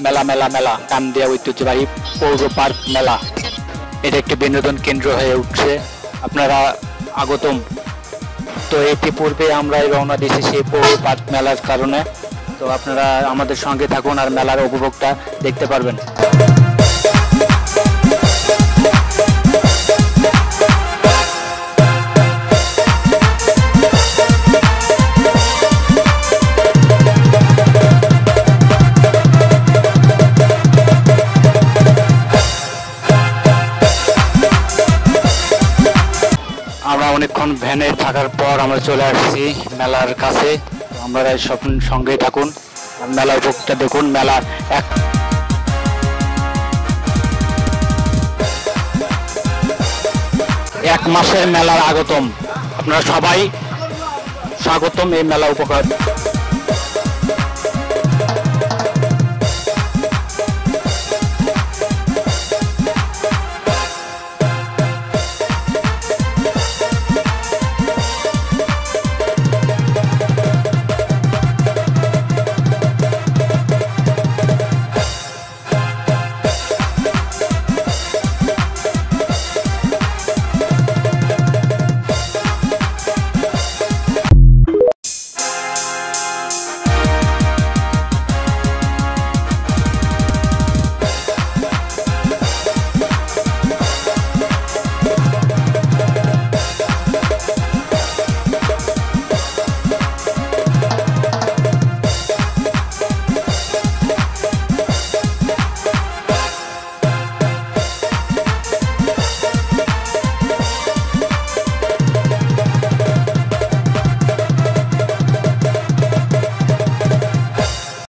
মেলা মেলা মেলা কান্দিয়া ঐতিহ্যবাহী পৌর পার্ক মেলা এটা একটি বিনোদন কেন্দ্র হয়ে উঠছে। আপনারা আগতম তো ইতিপূর্বে আমরা রওনা দিয়েছি সেই পৌর পার্ক মেলার কারণে। তো আপনারা আমাদের সঙ্গে থাকুন আর মেলার উপভোগটা দেখতে পারবেন। আমরা অনেকক্ষণ ভ্যানে থাকার পর আমরা চলে আসছি মেলার কাছে। আমরা সব সঙ্গেই থাকুন আর মেলার উপভোগটা দেখুন। মেলার এক মাসের মেলার আগতম, আপনারা সবাই স্বাগতম এই মেলা উপভোগ।